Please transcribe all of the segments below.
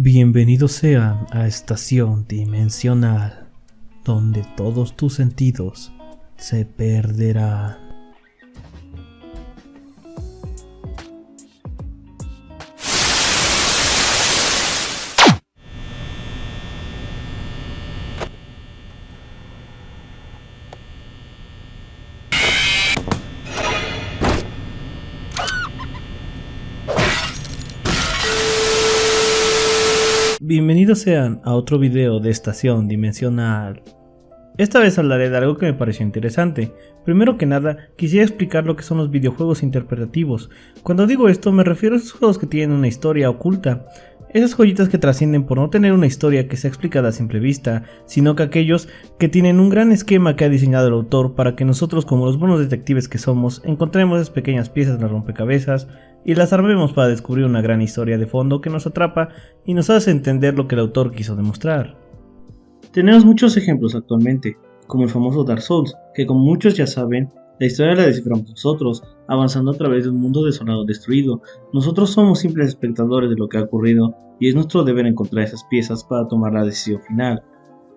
Bienvenidos sean a Estación Dimensional, donde todos tus sentidos se perderán. Bienvenidos sean a otro video de Estación Dimensional. Esta vez hablaré de algo que me pareció interesante. Primero que nada, quisiera explicar lo que son los videojuegos interpretativos. Cuando digo esto me refiero a esos juegos que tienen una historia oculta. Esas joyitas que trascienden por no tener una historia que sea explicada a simple vista, sino que aquellos que tienen un gran esquema que ha diseñado el autor para que nosotros, como los buenos detectives que somos, encontremos esas pequeñas piezas en las rompecabezas y las armemos para descubrir una gran historia de fondo que nos atrapa y nos hace entender lo que el autor quiso demostrar. Tenemos muchos ejemplos actualmente, como el famoso Dark Souls, que como muchos ya saben, la historia la desciframos nosotros, avanzando a través de un mundo desolado destruido. Nosotros somos simples espectadores de lo que ha ocurrido y es nuestro deber encontrar esas piezas para tomar la decisión final.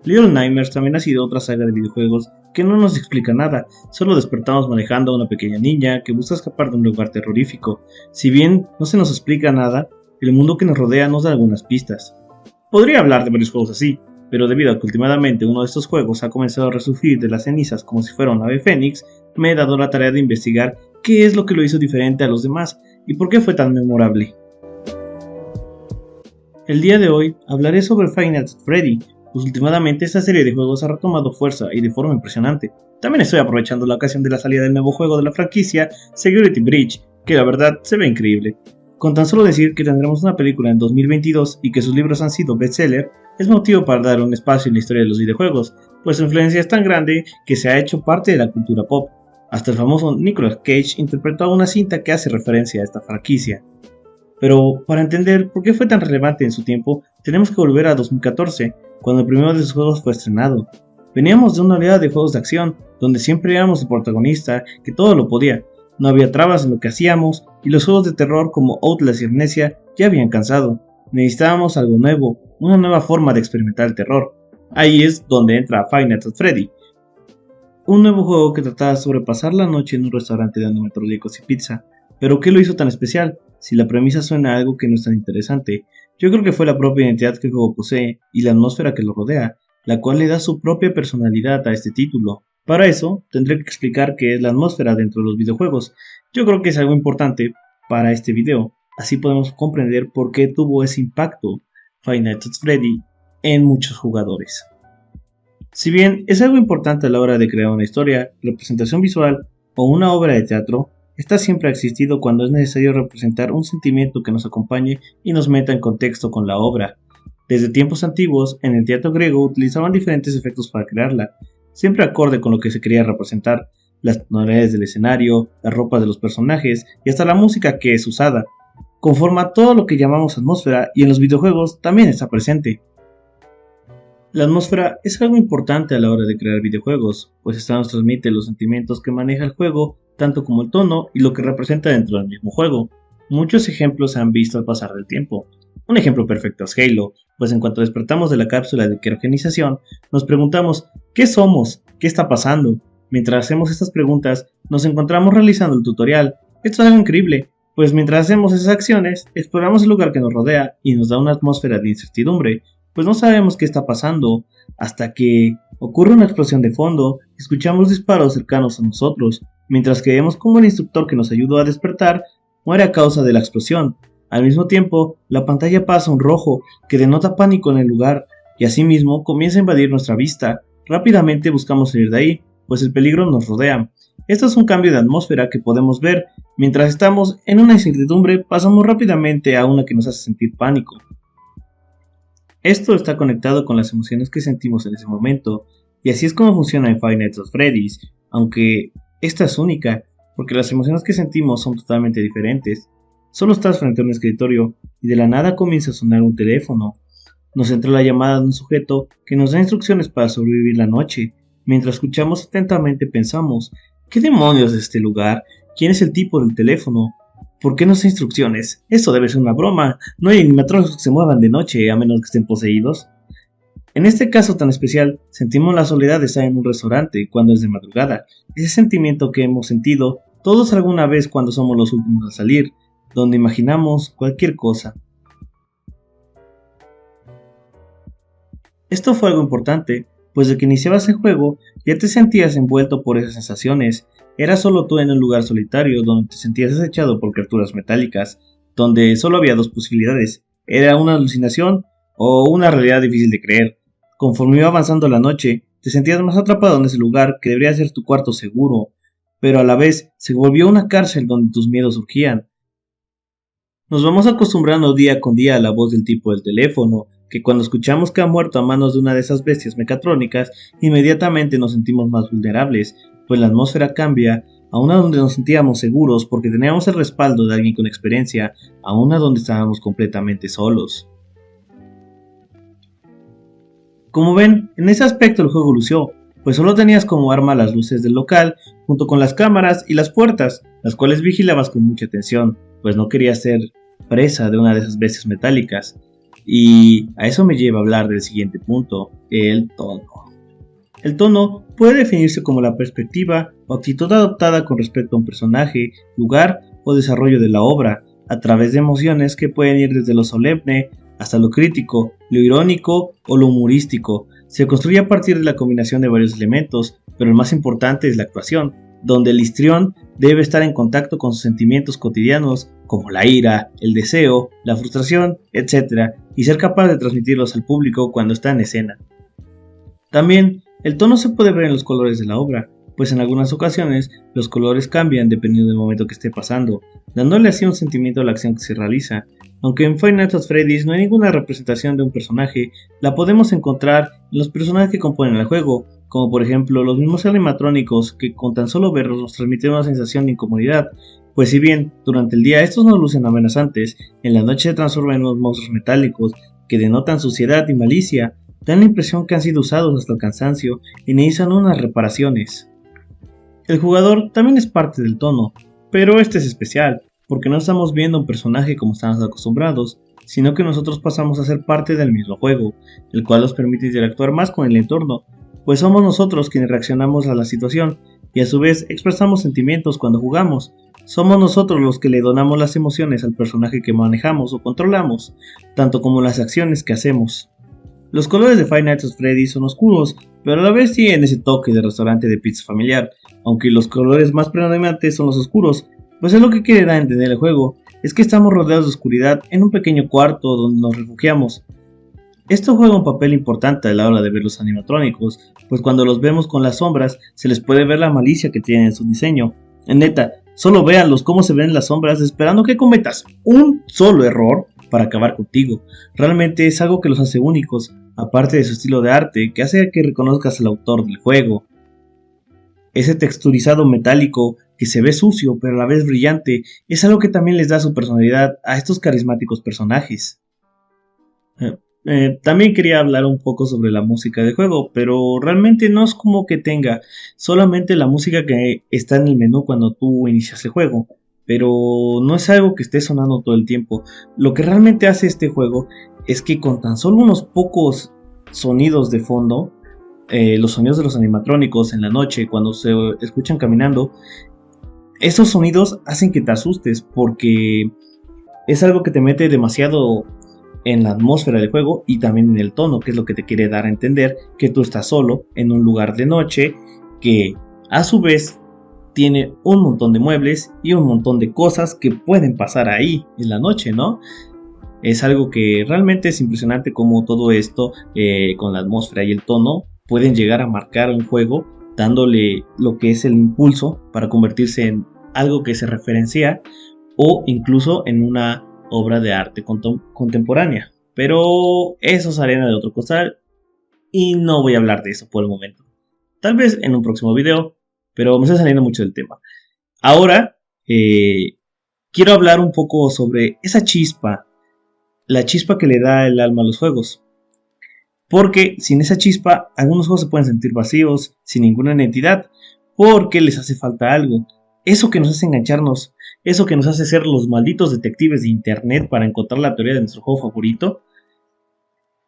Little Nightmares también ha sido otra saga de videojuegos que no nos explica nada, solo despertamos manejando a una pequeña niña que busca escapar de un lugar terrorífico. Si bien no se nos explica nada, el mundo que nos rodea nos da algunas pistas. Podría hablar de varios juegos así, pero debido a que últimamente uno de estos juegos ha comenzado a resurgir de las cenizas como si fuera un ave fénix, me he dado la tarea de investigar qué es lo que lo hizo diferente a los demás y por qué fue tan memorable. El día de hoy hablaré sobre Five Nights at Freddy, pues últimamente esta serie de juegos ha retomado fuerza y de forma impresionante. También estoy aprovechando la ocasión de la salida del nuevo juego de la franquicia, Security Breach, que la verdad se ve increíble. Con tan solo decir que tendremos una película en 2022 y que sus libros han sido bestseller, es motivo para dar un espacio en la historia de los videojuegos, pues su influencia es tan grande que se ha hecho parte de la cultura pop. Hasta el famoso Nicolas Cage interpretó una cinta que hace referencia a esta franquicia. Pero para entender por qué fue tan relevante en su tiempo, tenemos que volver a 2014, cuando el primero de sus juegos fue estrenado. Veníamos de una oleada de juegos de acción, donde siempre éramos el protagonista, que todo lo podía. No había trabas en lo que hacíamos, y los juegos de terror como Outlast y Amnesia ya habían cansado. Necesitábamos algo nuevo, una nueva forma de experimentar el terror. Ahí es donde entra Five Nights at Freddy, un nuevo juego que trataba de sobrepasar la noche en un restaurante dando metrólicos y pizza. ¿Pero qué lo hizo tan especial? Si la premisa suena a algo que no es tan interesante, yo creo que fue la propia identidad que el juego posee y la atmósfera que lo rodea, la cual le da su propia personalidad a este título. Para eso, tendré que explicar qué es la atmósfera dentro de los videojuegos. Yo creo que es algo importante para este video, así podemos comprender por qué tuvo ese impacto Five Nights at Freddy en muchos jugadores. Si bien es algo importante a la hora de crear una historia, representación visual o una obra de teatro, esta siempre ha existido cuando es necesario representar un sentimiento que nos acompañe y nos meta en contexto con la obra. Desde tiempos antiguos, en el teatro griego utilizaban diferentes efectos para crearla, siempre acorde con lo que se quería representar, las tonalidades del escenario, la ropa de los personajes y hasta la música que es usada. Conforma todo lo que llamamos atmósfera y en los videojuegos también está presente. La atmósfera es algo importante a la hora de crear videojuegos, pues esta nos transmite los sentimientos que maneja el juego, tanto como el tono y lo que representa dentro del mismo juego. Muchos ejemplos se han visto al pasar del tiempo. Un ejemplo perfecto es Halo, pues en cuanto despertamos de la cápsula de criogenización, nos preguntamos ¿qué somos? ¿Qué está pasando? Mientras hacemos estas preguntas, nos encontramos realizando el tutorial. Esto es algo increíble, pues mientras hacemos esas acciones, exploramos el lugar que nos rodea y nos da una atmósfera de incertidumbre, pues no sabemos qué está pasando, hasta que ocurre una explosión de fondo, escuchamos disparos cercanos a nosotros, mientras que vemos como el instructor que nos ayudó a despertar muere a causa de la explosión. Al mismo tiempo, la pantalla pasa un rojo que denota pánico en el lugar, y asimismo comienza a invadir nuestra vista. Rápidamente buscamos salir de ahí, pues el peligro nos rodea. Esto es un cambio de atmósfera que podemos ver. Mientras estamos en una incertidumbre, pasamos rápidamente a una que nos hace sentir pánico. Esto está conectado con las emociones que sentimos en ese momento, y así es como funciona en Five Nights at Freddy's, aunque esta es única, porque las emociones que sentimos son totalmente diferentes. Solo estás frente a un escritorio, y de la nada comienza a sonar un teléfono. Nos entra la llamada de un sujeto que nos da instrucciones para sobrevivir la noche. Mientras escuchamos atentamente pensamos, ¿qué demonios es este lugar? ¿Quién es el tipo del teléfono? ¿Por qué no sé instrucciones? Esto debe ser una broma. No hay animatrónicos que se muevan de noche a menos que estén poseídos. En este caso tan especial, sentimos la soledad de estar en un restaurante cuando es de madrugada. Ese sentimiento que hemos sentido todos alguna vez cuando somos los últimos a salir, donde imaginamos cualquier cosa. Esto fue algo importante, pues de que iniciabas el juego ya te sentías envuelto por esas sensaciones. Eras solo tú en un lugar solitario donde te sentías acechado por criaturas metálicas, donde solo había dos posibilidades: era una alucinación o una realidad difícil de creer. Conforme iba avanzando la noche, te sentías más atrapado en ese lugar que debería ser tu cuarto seguro, pero a la vez se volvió una cárcel donde tus miedos surgían. Nos vamos acostumbrando día con día a la voz del tipo del teléfono, que cuando escuchamos que ha muerto a manos de una de esas bestias mecatrónicas, inmediatamente nos sentimos más vulnerables, pues la atmósfera cambia a una donde nos sentíamos seguros porque teníamos el respaldo de alguien con experiencia, a una donde estábamos completamente solos. Como ven, en ese aspecto el juego lució, pues solo tenías como arma las luces del local, junto con las cámaras y las puertas, las cuales vigilabas con mucha atención, pues no querías ser presa de una de esas bestias metálicas. Y a eso me lleva a hablar del siguiente punto, el tono. El tono puede definirse como la perspectiva o actitud adoptada con respecto a un personaje, lugar o desarrollo de la obra, a través de emociones que pueden ir desde lo solemne hasta lo crítico, lo irónico o lo humorístico. Se construye a partir de la combinación de varios elementos, pero el más importante es la actuación, donde el histrión debe estar en contacto con sus sentimientos cotidianos, como la ira, el deseo, la frustración, etc., y ser capaz de transmitirlos al público cuando está en escena. También, el tono se puede ver en los colores de la obra, pues en algunas ocasiones los colores cambian dependiendo del momento que esté pasando, dándole así un sentimiento a la acción que se realiza. Aunque en Five Nights at Freddy's no hay ninguna representación de un personaje, la podemos encontrar en los personajes que componen el juego, como por ejemplo los mismos animatrónicos que con tan solo verlos nos transmiten una sensación de incomodidad, pues si bien durante el día estos no lucen amenazantes, en la noche se transforman en unos monstruos metálicos que denotan suciedad y malicia, dan la impresión que han sido usados hasta el cansancio y necesitan unas reparaciones. El jugador también es parte del tono, pero este es especial, porque no estamos viendo un personaje como estamos acostumbrados, sino que nosotros pasamos a ser parte del mismo juego, el cual nos permite interactuar más con el entorno, pues somos nosotros quienes reaccionamos a la situación y a su vez expresamos sentimientos cuando jugamos. Somos nosotros los que le donamos las emociones al personaje que manejamos o controlamos, tanto como las acciones que hacemos. Los colores de Five Nights at Freddy's son oscuros, pero a la vez tienen ese toque de restaurante de pizza familiar, aunque los colores más predominantes son los oscuros, pues es lo que quiere dar a entender el juego, es que estamos rodeados de oscuridad en un pequeño cuarto donde nos refugiamos. Esto juega un papel importante a la hora de ver los animatrónicos, pues cuando los vemos con las sombras se les puede ver la malicia que tienen en su diseño. En neta, solo véanlos cómo se ven en las sombras esperando que cometas un solo error para acabar contigo. Realmente es algo que los hace únicos, aparte de su estilo de arte, que hace que reconozcas al autor del juego. Ese texturizado metálico que se ve sucio pero a la vez brillante es algo que también les da su personalidad a estos carismáticos personajes. También quería hablar un poco sobre la música del juego, pero realmente no es como que tenga solamente la música que está en el menú cuando tú inicias el juego, pero no es algo que esté sonando todo el tiempo. Lo que realmente hace este juego es que con tan solo unos pocos sonidos de fondo, los sonidos de los animatrónicos en la noche cuando se escuchan caminando, esos sonidos hacen que te asustes porque es algo que te mete demasiado en la atmósfera del juego y también en el tono, que es lo que te quiere dar a entender que tú estás solo en un lugar de noche que a su vez tiene un montón de muebles y un montón de cosas que pueden pasar ahí en la noche, ¿no? Es algo que realmente es impresionante cómo todo esto con la atmósfera y el tono pueden llegar a marcar un juego dándole lo que es el impulso para convertirse en algo que se referencia o incluso en una obra de arte contemporánea. Pero eso es arena de otro costal y no voy a hablar de eso por el momento. Tal vez en un próximo video, pero me está saliendo mucho del tema. Ahora quiero hablar un poco sobre esa chispa, la chispa que le da el alma a los juegos. Porque sin esa chispa, algunos juegos se pueden sentir vacíos, sin ninguna identidad, porque les hace falta algo. Eso que nos hace engancharnos, eso que nos hace ser los malditos detectives de internet para encontrar la teoría de nuestro juego favorito.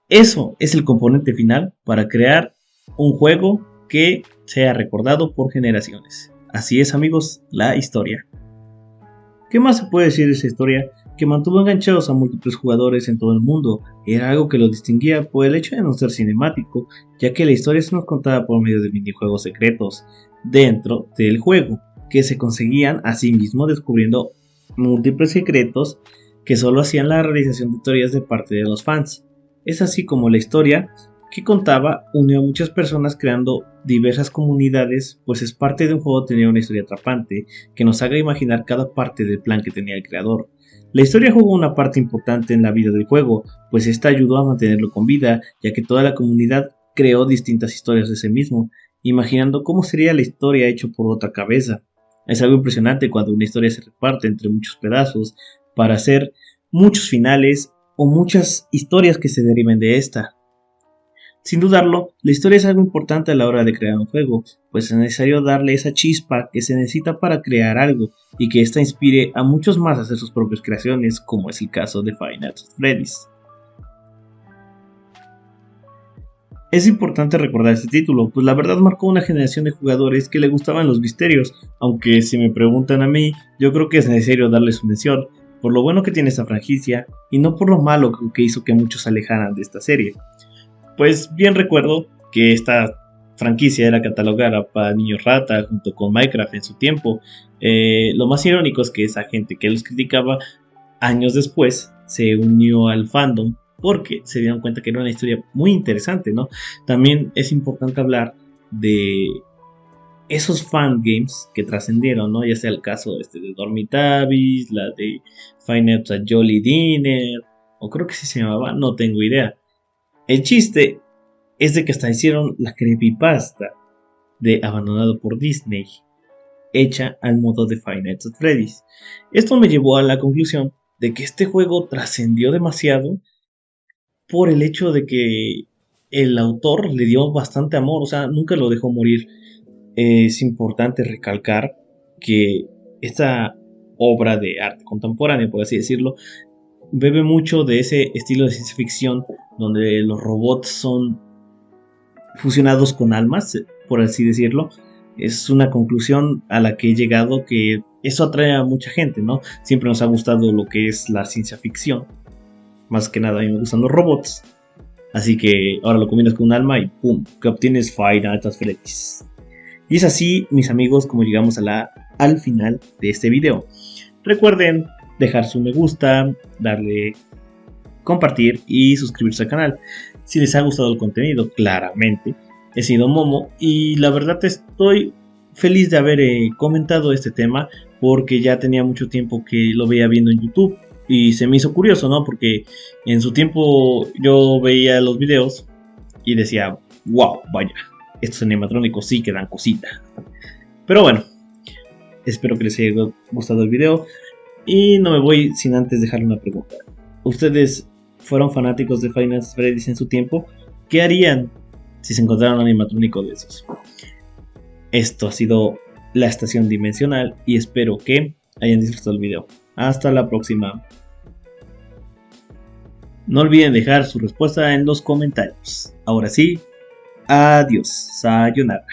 Eso es el componente final para crear un juego que sea recordado por generaciones. Así es, amigos, la historia. ¿Qué más se puede decir de esa historia? Que mantuvo enganchados a múltiples jugadores en todo el mundo. Era algo que lo distinguía por el hecho de no ser cinemático, ya que la historia se nos contaba por medio de minijuegos secretos dentro del juego, que se conseguían a sí mismo descubriendo múltiples secretos que solo hacían la realización de teorías de parte de los fans. Es así como la historia que contaba unió a muchas personas creando diversas comunidades, pues es parte de un juego tener una historia atrapante que nos haga imaginar cada parte del plan que tenía el creador. La historia jugó una parte importante en la vida del juego, pues esta ayudó a mantenerlo con vida, ya que toda la comunidad creó distintas historias de sí mismo, imaginando cómo sería la historia hecha por otra cabeza. Es algo impresionante cuando una historia se reparte entre muchos pedazos para hacer muchos finales o muchas historias que se deriven de esta. Sin dudarlo, la historia es algo importante a la hora de crear un juego, pues es necesario darle esa chispa que se necesita para crear algo y que ésta inspire a muchos más a hacer sus propias creaciones, como es el caso de Five Nights at Freddy's. Es importante recordar este título, pues la verdad marcó una generación de jugadores que le gustaban los misterios, aunque si me preguntan a mí, yo creo que es necesario darle su mención, por lo bueno que tiene esta franquicia y no por lo malo que hizo que muchos se alejaran de esta serie. Pues bien recuerdo que esta franquicia era catalogada para niños rata junto con Minecraft en su tiempo. Lo más irónico es que esa gente que los criticaba años después se unió al fandom porque se dieron cuenta que era una historia muy interesante, ¿no? También es importante hablar de esos fangames que trascendieron, ¿no? Ya sea el caso de Dormitavis, la de Five Nights at Jolly Dinner, o creo que sí se llamaba, no tengo idea. El chiste es de que hasta hicieron la creepypasta de Abandonado por Disney, hecha al modo de Five Nights at Freddy's. Esto me llevó a la conclusión de que este juego trascendió demasiado por el hecho de que el autor le dio bastante amor, o sea, nunca lo dejó morir. Es importante recalcar que esta obra de arte contemporáneo, por así decirlo, bebe mucho de ese estilo de ciencia ficción donde los robots son fusionados con almas, por así decirlo. Es una conclusión a la que he llegado, que eso atrae a mucha gente, ¿no? Siempre nos ha gustado lo que es la ciencia ficción. Más que nada a mí me gustan los robots. Así que ahora lo combinas con un alma y ¡pum! Que obtienes Five Nights at Freddy's. Y es así, mis amigos, como llegamos al final de este video. Recuerden dejar su me gusta, darle compartir y suscribirse al canal. Si les ha gustado el contenido, claramente. He sido Momo y la verdad estoy feliz de haber comentado este tema porque ya tenía mucho tiempo que lo veía viendo en YouTube y se me hizo curioso, ¿no? Porque en su tiempo yo veía los videos y decía, wow, vaya, estos animatrónicos sí que dan cosita. Pero bueno, espero que les haya gustado el video y no me voy sin antes dejarle una pregunta. ¿Ustedes fueron fanáticos de Five Nights at Freddy's en su tiempo? ¿Qué harían si se encontraran un animatrónico de esos? Esto ha sido la estación dimensional y espero que hayan disfrutado el video. Hasta la próxima. No olviden dejar su respuesta en los comentarios. Ahora sí, adiós, sayonara.